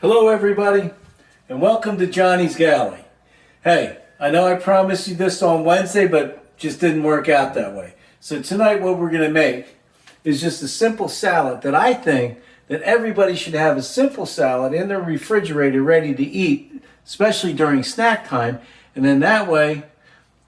Hello everybody, and welcome to Johnny's Galley. Hey, I know I promised you this on Wednesday, but just didn't work out that way. So tonight what we're going to make is just a simple salad that I think that everybody should have a simple salad in their refrigerator ready to eat, especially during snack time. And then that way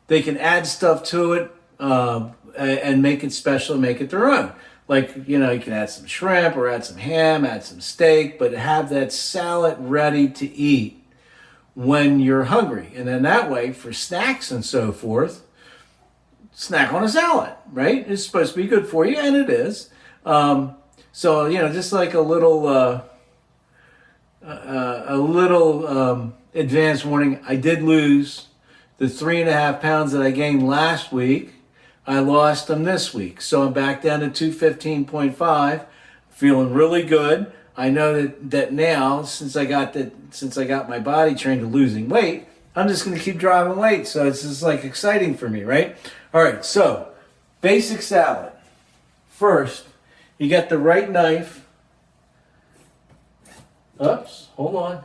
they can add stuff to it and make it special, make it their own. Like, you can add some shrimp or add some ham, add some steak, but have that salad ready to eat when you're hungry. And then that way, for snacks and so forth, snack on a salad, right? It's supposed to be good for you, and it is. So, just like a little advance warning, I did lose the 3.5 pounds that I gained last week. I lost them this week. So I'm back down to 215.5, feeling really good. I know that now, since I got my body trained to losing weight, I'm just going to keep driving weight. So it's just like exciting for me, right? All right, so basic salad. First, you get the right knife. Oops, hold on.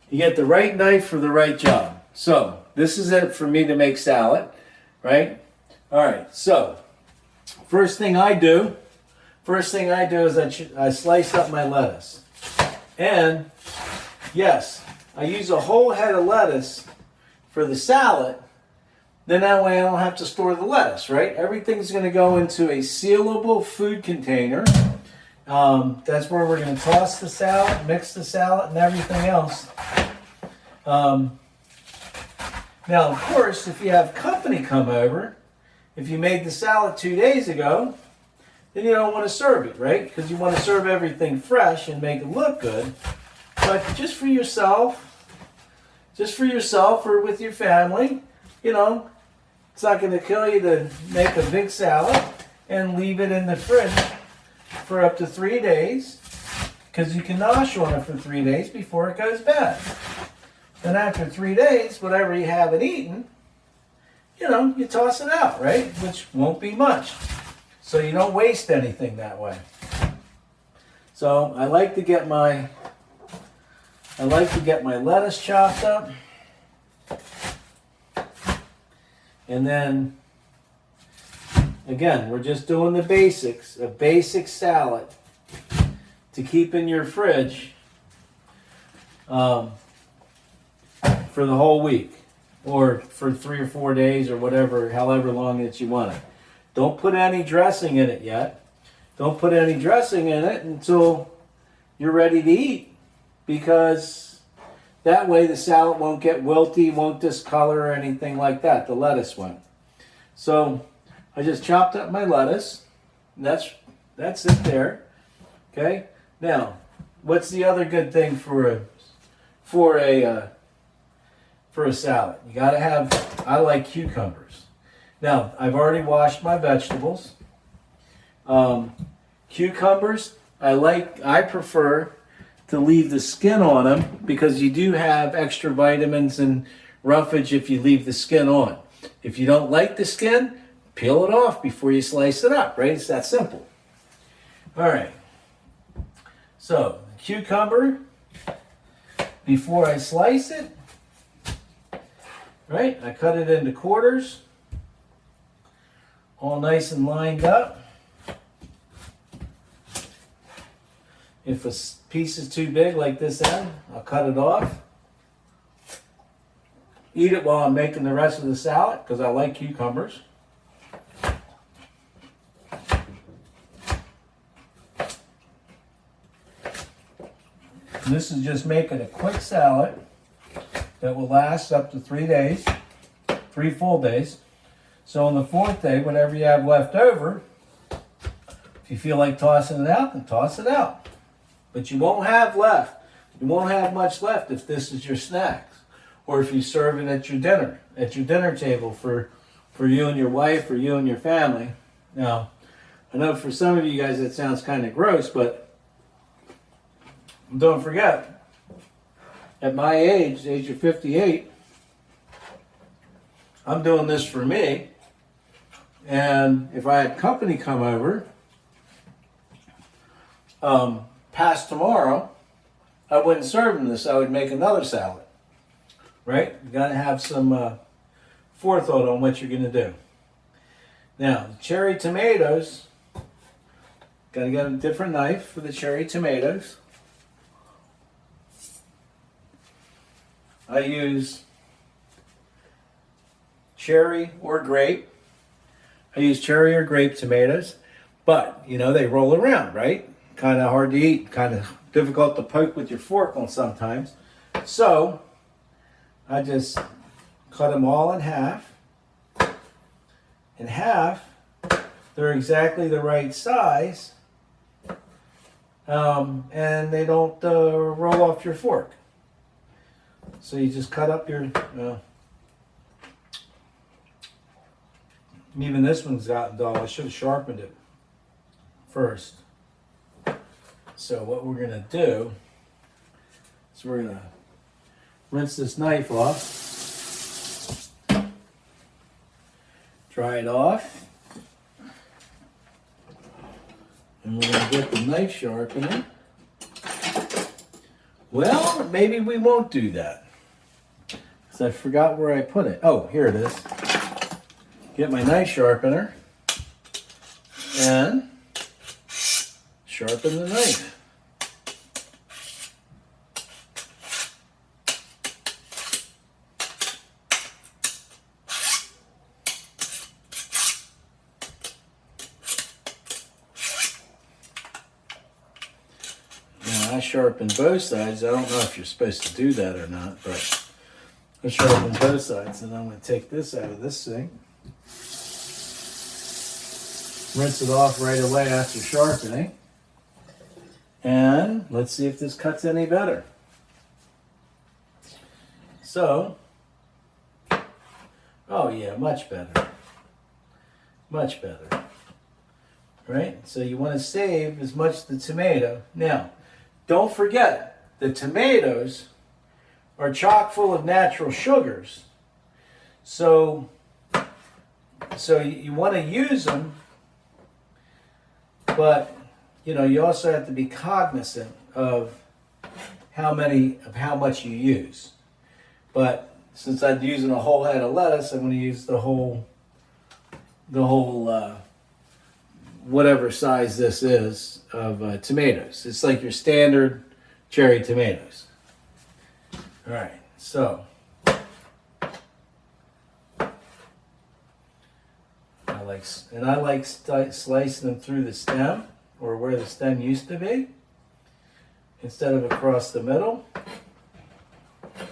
You get the right knife for the right job. So this is it for me to make salad, right? All right, so first thing I do is I slice up my lettuce. And yes, I use a whole head of lettuce for the salad. Then that way I don't have to store the lettuce, right? Everything's going to go into a sealable food container. That's where we're going to toss the salad, mix the salad, and everything else. Now, of course, if you have company come over, if you made the salad 2 days ago, then you don't want to serve it, right? Because you want to serve everything fresh and make it look good. But just for yourself or with your family, it's not going to kill you to make a big salad and leave it in the fridge for up to 3 days, because you can nosh on it for 3 days before it goes bad. Then after 3 days, whatever you haven't eaten, you toss it out, right? Which won't be much. So you don't waste anything that way. So I like to get my lettuce chopped up. And then, again, we're just doing the basics, a basic salad to keep in your fridge for the whole week, or for 3 or 4 days, or whatever, however long that you want it. Don't put any dressing in it yet. Don't put any dressing in it until you're ready to eat, because that way the salad won't get wilty, won't discolor or anything like that. The lettuce won't. So I just chopped up my lettuce. That's it there. Okay. Now, what's the other good thing for a salad? You got to have, I like cucumbers. Now, I've already washed my vegetables. Cucumbers, I prefer to leave the skin on them, because you do have extra vitamins and roughage if you leave the skin on. If you don't like the skin, peel it off before you slice it up, right? It's that simple. All right. So, cucumber, before I slice it, right, I cut it into quarters, all nice and lined up. If a piece is too big, like this end, I'll cut it off. Eat it while I'm making the rest of the salad, because I like cucumbers. And this is just making a quick salad that will last up to 3 days, 3 full days. So on the 4th day, whatever you have left over, if you feel like tossing it out, then toss it out. But you won't have much left if this is your snacks, or if you serve it at your dinner table for you and your wife, or you and your family. Now, I know for some of you guys that sounds kind of gross, but don't forget, at my age, the age of 58, I'm doing this for me. And if I had company come over, past tomorrow, I wouldn't serve them this. I would make another salad. Right? You got to have some forethought on what you're going to do. Now, the cherry tomatoes, got to get a different knife for the cherry tomatoes. I use cherry or grape. I use cherry or grape tomatoes, but you know, they roll around, right? Kind of hard to eat, kind of difficult to poke with your fork on sometimes. So I just cut them all in half. In half, they're exactly the right size, and they don't roll off your fork. So you just cut up your, even this one's gotten dull. I should have sharpened it first. So what we're going to do is we're going to rinse this knife off, dry it off, and we're going to get the knife sharpener. Well, maybe we won't do that, because I forgot where I put it. Oh, here it is. Get my knife sharpener and sharpen the knife. Now I sharpened both sides. I don't know if you're supposed to do that or not, but I sharpened both sides, and I'm going to take this out of this thing. Rinse it off right away after sharpening. And let's see if this cuts any better. So, oh yeah, much better. Much better. Right? So you want to save as much of the tomato. Now, don't forget, the tomatoes are chock full of natural sugars. So you want to use them, but you know, you also have to be cognizant of how much you use. But since I'm using a whole head of lettuce, I'm going to use the whole whatever size this is of tomatoes. It's like your standard cherry tomatoes. All right, so I like slicing them through the stem, or where the stem used to be, instead of across the middle.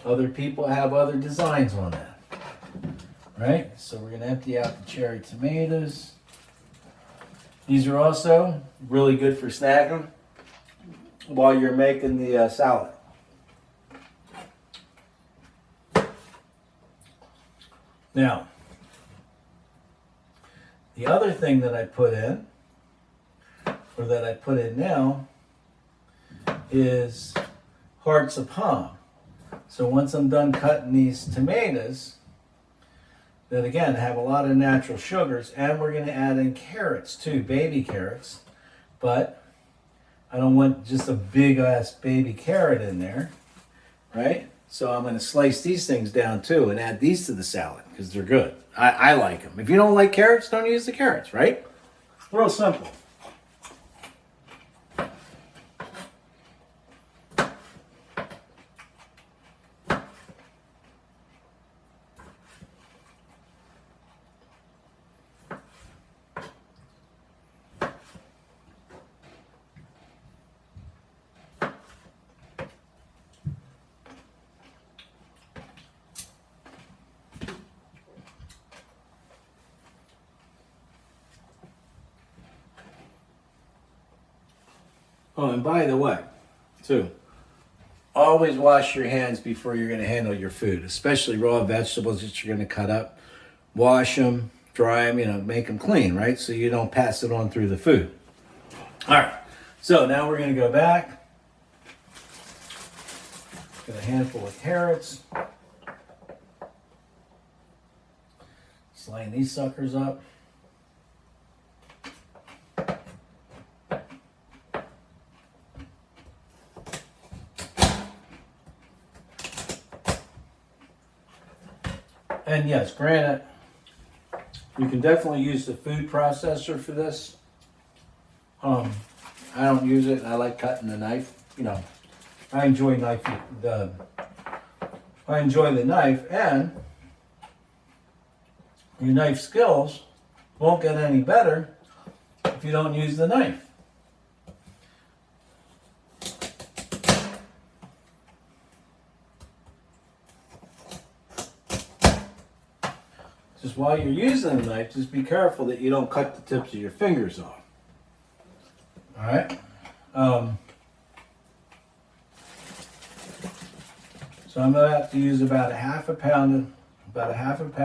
Other people have other designs on that. Right? So we're going to empty out the cherry tomatoes. These are also really good for snacking while you're making the salad. Now, the other thing that I put in, or that I put in now, is hearts of palm. So once I'm done cutting these tomatoes, that again have a lot of natural sugars, and we're going to add in carrots too, baby carrots. But I don't want just a big ass baby carrot in there, right? So I'm going to slice these things down too and add these to the salad because they're good. I like them. If you don't like carrots, don't use the carrots, right? Real simple. Oh, and by the way, too, always wash your hands before you're going to handle your food, especially raw vegetables that you're going to cut up. Wash them, dry them, make them clean, right? So you don't pass it on through the food. All right, so now we're going to go back. Got a handful of carrots. Just line these suckers up. And yes, granted, you can definitely use the food processor for this. I don't use it. I like cutting the knife. You know, I enjoy the knife, and your knife skills won't get any better if you don't use the knife. Just while you're using the knife, just be careful that you don't cut the tips of your fingers off. All right. So I'm about to use about a half a pound of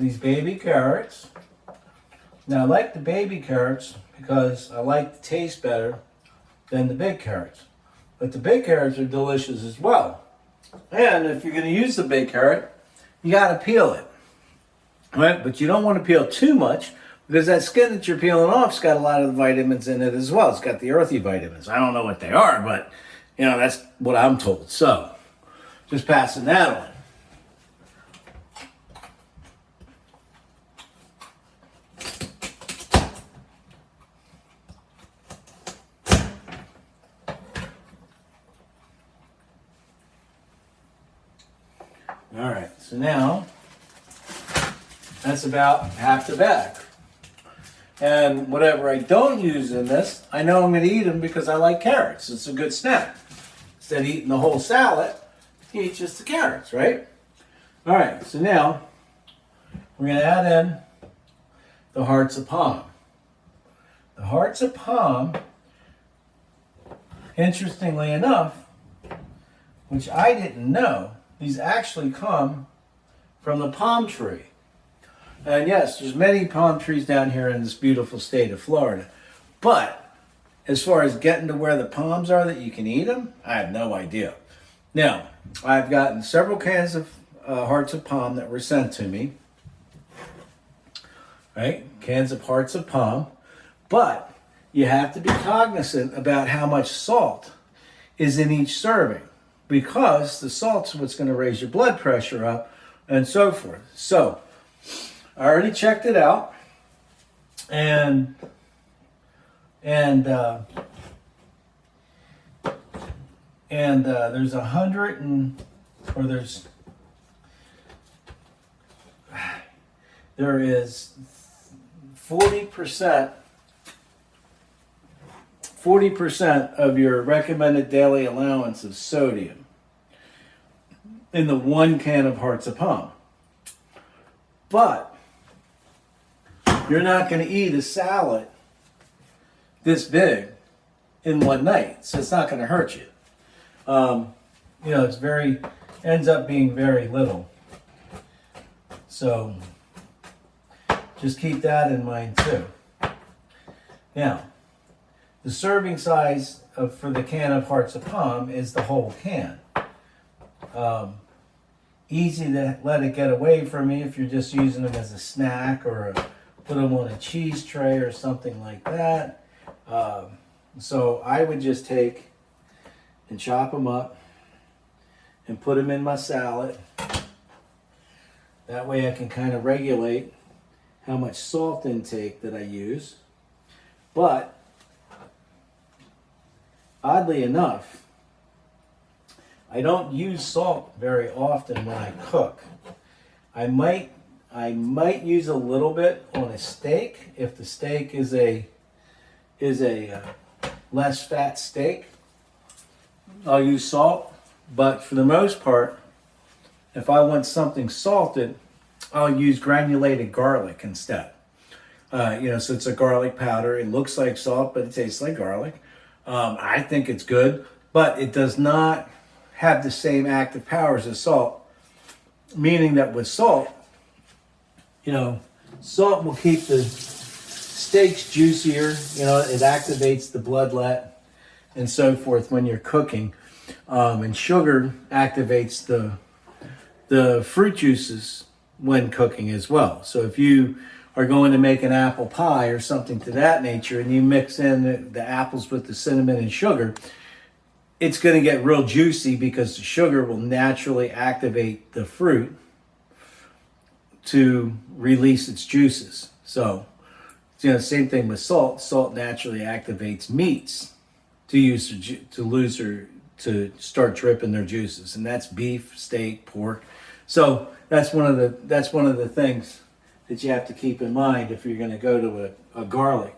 these baby carrots. Now I like the baby carrots because I like the taste better than the big carrots. But the big carrots are delicious as well. And if you're going to use the big carrot, you got to peel it. Right? But you don't want to peel too much because that skin that you're peeling off's got a lot of the vitamins in it as well. It's got the earthy vitamins. I don't know what they are, but you know, that's what I'm told. So, just passing that on. All right, so now that's about half the bag. And whatever I don't use in this, I know I'm going to eat them because I like carrots. It's a good snack. Instead of eating the whole salad, you eat just the carrots, right? All right, so now we're going to add in the hearts of palm. The hearts of palm, interestingly enough, which I didn't know, these actually come from the palm tree. And yes, there's many palm trees down here in this beautiful state of Florida. But as far as getting to where the palms are that you can eat them, I have no idea. Now, I've gotten several cans of hearts of palm that were sent to me. Right? Cans of hearts of palm. But you have to be cognizant about how much salt is in each serving, because the salt's what's going to raise your blood pressure up and so forth. So, I already checked it out, and there's there is 40% of your recommended daily allowance of sodium in the 1 can of hearts of palm. But you're not going to eat a salad this big in one night, so it's not going to hurt you. You know, ends up being very little. So just keep that in mind too. Now, the serving size for the can of hearts of palm is the whole can. Easy to let it get away from me if you're just using them as a snack or put them on a cheese tray or something like that. So I would just take and chop them up and put them in my salad. That way I can kind of regulate how much salt intake that I use. But oddly enough, I don't use salt very often when I cook. I might use a little bit on a steak if the steak is a less fat steak. I'll use salt, but for the most part, if I want something salted, I'll use granulated garlic instead. So it's a garlic powder. It looks like salt, but it tastes like garlic. I think it's good, but it does not have the same active powers as salt, meaning that with salt, salt will keep the steaks juicier. It activates the bloodlet and so forth when you're cooking. And sugar activates the fruit juices when cooking as well. So if you are going to make an apple pie or something to that nature and you mix in the apples with the cinnamon and sugar, it's going to get real juicy because the sugar will naturally activate the fruit to release its juices. So, same thing with salt. Salt naturally activates meats to start dripping their juices, and that's beef, steak, pork. So that's one of the things that you have to keep in mind if you're going to go to a garlic.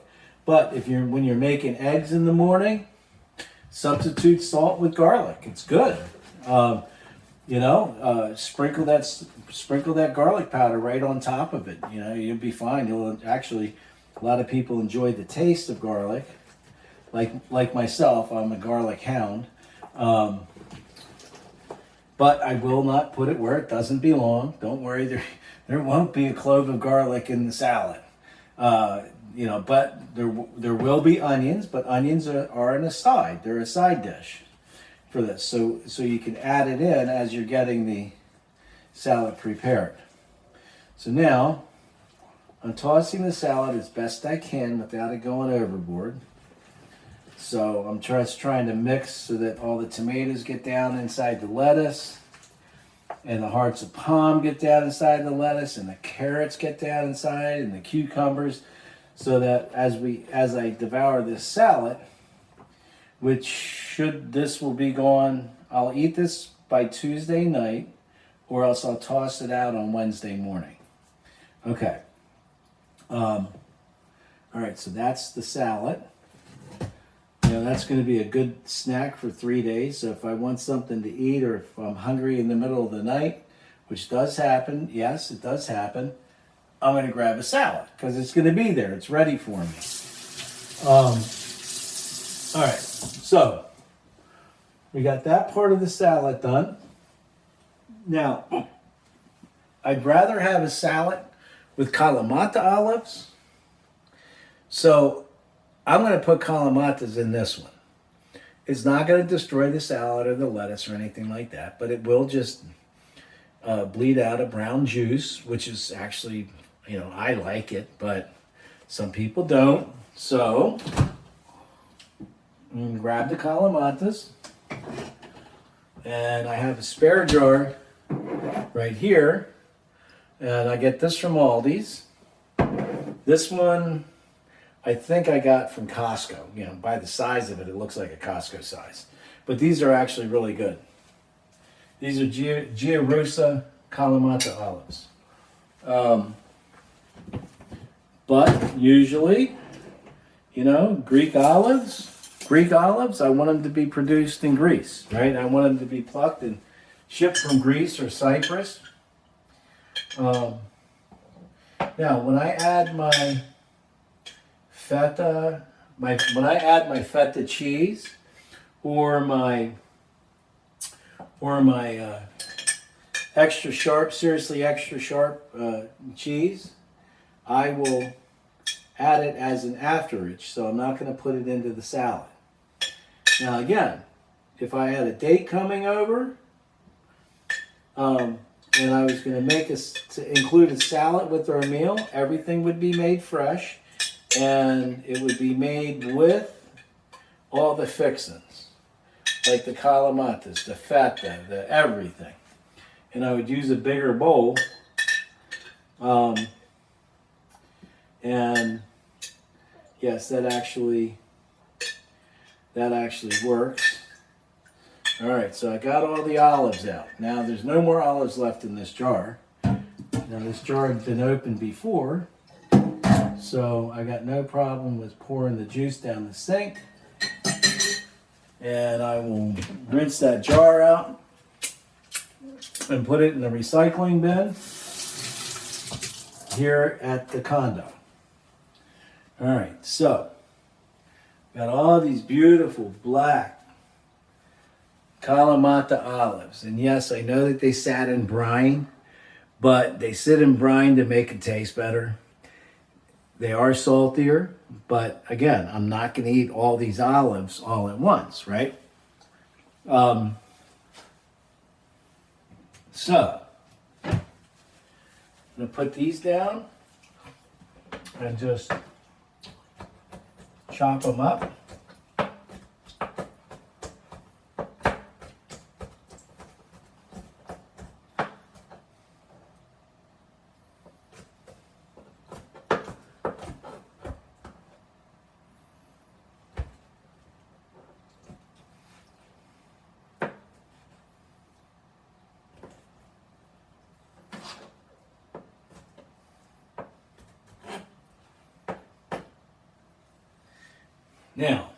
But when you're making eggs in the morning, substitute salt with garlic. It's good. Sprinkle that garlic powder right on top of it. You'll be fine. A lot of people enjoy the taste of garlic. Like myself, I'm a garlic hound. But I will not put it where it doesn't belong. Don't worry, there won't be a clove of garlic in the salad. But there will be onions, but onions are an aside. They're a side dish for this. So you can add it in as you're getting the salad prepared. So now I'm tossing the salad as best I can without it going overboard. So I'm just trying to mix so that all the tomatoes get down inside the lettuce, and the hearts of palm get down inside the lettuce, and the carrots get down inside, and the cucumbers, so that as I devour this salad, this will be gone. I'll eat this by Tuesday night, or else I'll toss it out on Wednesday morning. Okay. All right, so that's the salad. That's going to be a good snack for 3 days. So if I want something to eat, or if I'm hungry in the middle of the night, which does happen, yes, it does happen, I'm going to grab a salad because it's going to be there. It's ready for me. All right, so we got that part of the salad done. Now, I'd rather have a salad with Kalamata olives. So I'm going to put Kalamatas in this one. It's not going to destroy the salad or the lettuce or anything like that, but it will just bleed out a brown juice, which is actually, I like it, but some people don't. So I'm going to grab the Kalamatas, and I have a spare jar right here, and I get this from Aldi's. This one I think I got from Costco. By the size of it, it looks like a Costco size. But these are actually really good. These are Giarusa Kalamata olives. But usually, Greek olives, I want them to be produced in Greece, right? I want them to be plucked and shipped from Greece or Cyprus. Now, when I add my feta cheese or my seriously extra sharp cheese, I will add it as an afterage. So I'm not going to put it into the salad. Now again, if I had a date coming over, and I was going to include a salad with our meal, everything would be made fresh. And it would be made with all the fixings, like the Kalamatas, the feta, the everything. And I would use a bigger bowl. And yes, that actually works. All right, so I got all the olives out. Now there's no more olives left in this jar. Now this jar had been opened before, so I got no problem with pouring the juice down the sink. And I will rinse that jar out and put it in the recycling bin here at the condo. All right, so got all these beautiful black Kalamata olives. And yes, I know that they sat in brine, but they sit in brine to make it taste better. They are saltier, but again, I'm not going to eat all these olives all at once, right? So, I'm going to put these down and just chop them up. Now,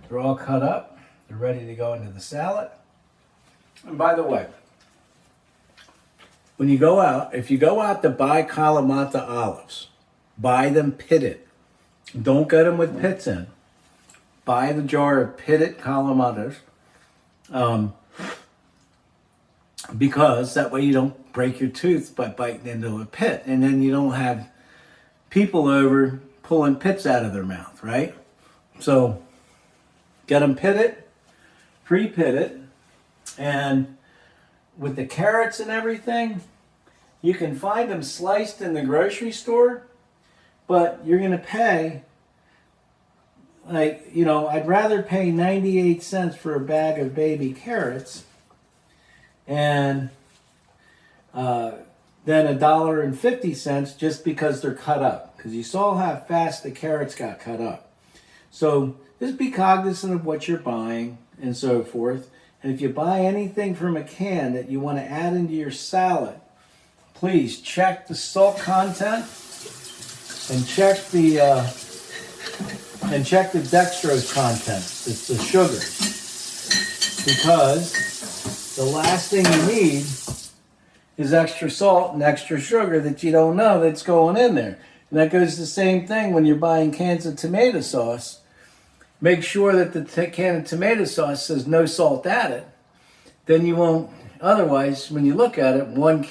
they're all cut up. They're ready to go into the salad. And by the way, when you go out, if you go out to buy Kalamata olives, buy them pitted. Don't get them with pits in. Buy the jar of pitted Kalamatas, because that way you don't break your tooth by biting into a pit, and then you don't have people over pulling pits out of their mouth, right? So get them pitted, pre-pitted, and with the carrots and everything, you can find them sliced in the grocery store, but you're going to pay, like, you know, I'd rather pay 98 cents for a bag of baby carrots and than $1.50 just because they're cut up. Because you saw how fast the carrots got cut up. So just be cognizant of what you're buying and so forth. And if you buy anything from a can that you want to add into your salad, please check the salt content and check the dextrose content, the sugar, because the last thing you need is extra salt and extra sugar that you don't know that's going in there. And that goes the same thing when you're buying cans of tomato sauce. Make sure that the can of tomato sauce says no salt added. Then you won't, otherwise, when you look at it, one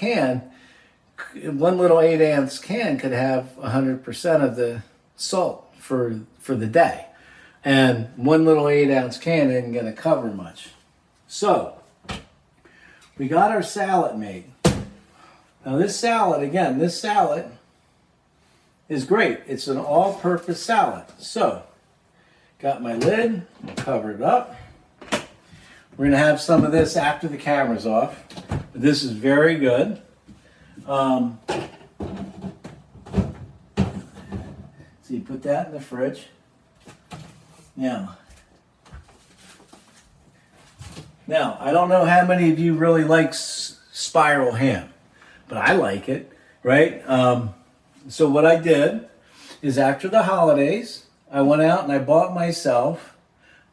little 8-ounce can could have 100% of the salt for the day. And one little 8-ounce can isn't going to cover much. So, we got our salad made. Now this salad is great. It's an all-purpose salad. So, got my lid, covered it up. We're going to have some of this after the camera's off. This is very good. So you put that in the fridge. Now, I don't know how many of you really like spiral ham, but I like it, right? So what I did is after the holidays, I went out and I bought myself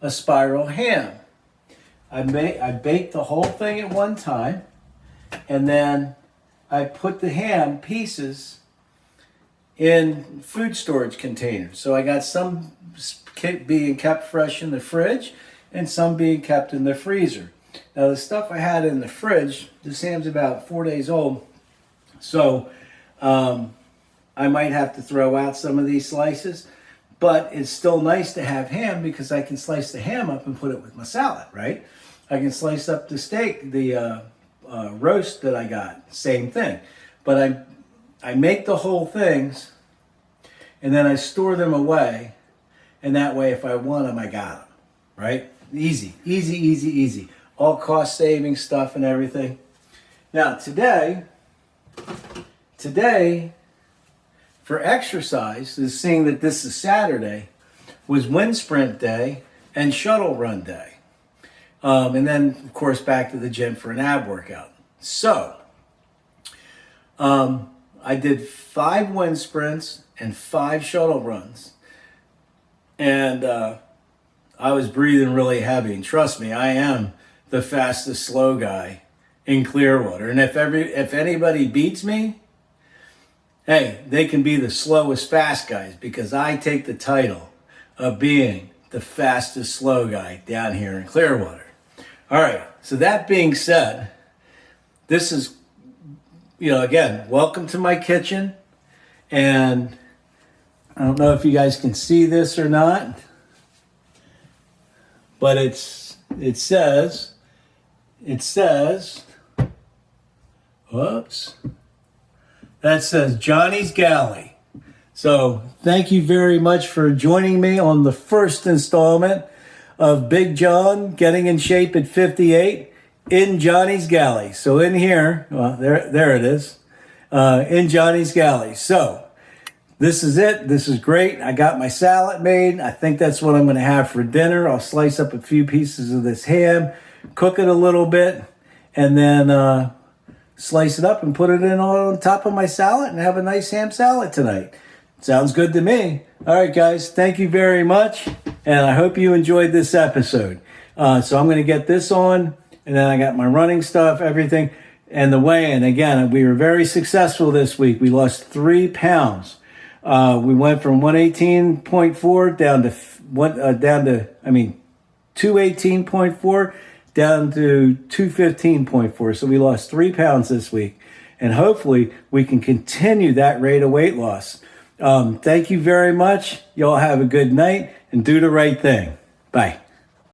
a spiral ham. I baked the whole thing at one time, and then I put the ham pieces in food storage containers. So I got some being kept fresh in the fridge and some being kept in the freezer. Now the stuff I had in the fridge, this ham's about 4 days old, so I might have to throw out some of these slices, but it's still nice to have ham because I can slice the ham up and put it with my salad, right? I can slice up the steak, the roast that I got, same thing. But I make the whole things and then I store them away, and that way if I want them, I got them, right? Easy, easy, easy, easy. All cost saving stuff and everything. Now today, for exercise, is seeing that this is Saturday, was wind sprint day and shuttle run day. And then, of course, back to the gym for an ab workout. So, I did 5 wind sprints and 5 shuttle runs. And I was breathing really heavy. And trust me, I am the fastest slow guy in Clearwater. And if anybody beats me, hey, they can be the slowest fast guys because I take the title of being the fastest slow guy down here in Clearwater. All right, so that being said, this is, again, welcome to my kitchen. And I don't know if you guys can see this or not, but it says, whoops, that says Johnny's Galley. So thank you very much for joining me on the first installment of Big John getting in shape at 58 in Johnny's Galley. So in here, well, there it is, in Johnny's Galley. So this is it. This is great. I got my salad made. I think that's what I'm going to have for dinner. I'll slice up a few pieces of this ham, cook it a little bit, and then slice it up and put it in on top of my salad and have a nice ham salad tonight. Sounds good to me. All right, guys, thank you very much. And I hope you enjoyed this episode. So I'm going to get this on, and then I got my running stuff, everything, and the weigh-in. Again, we were very successful this week. We lost 3 pounds. We went from 118.4 down to 218.4 down to 215.4. So we lost 3 pounds this week. And hopefully we can continue that rate of weight loss. Thank you very much. Y'all have a good night and do the right thing. Bye.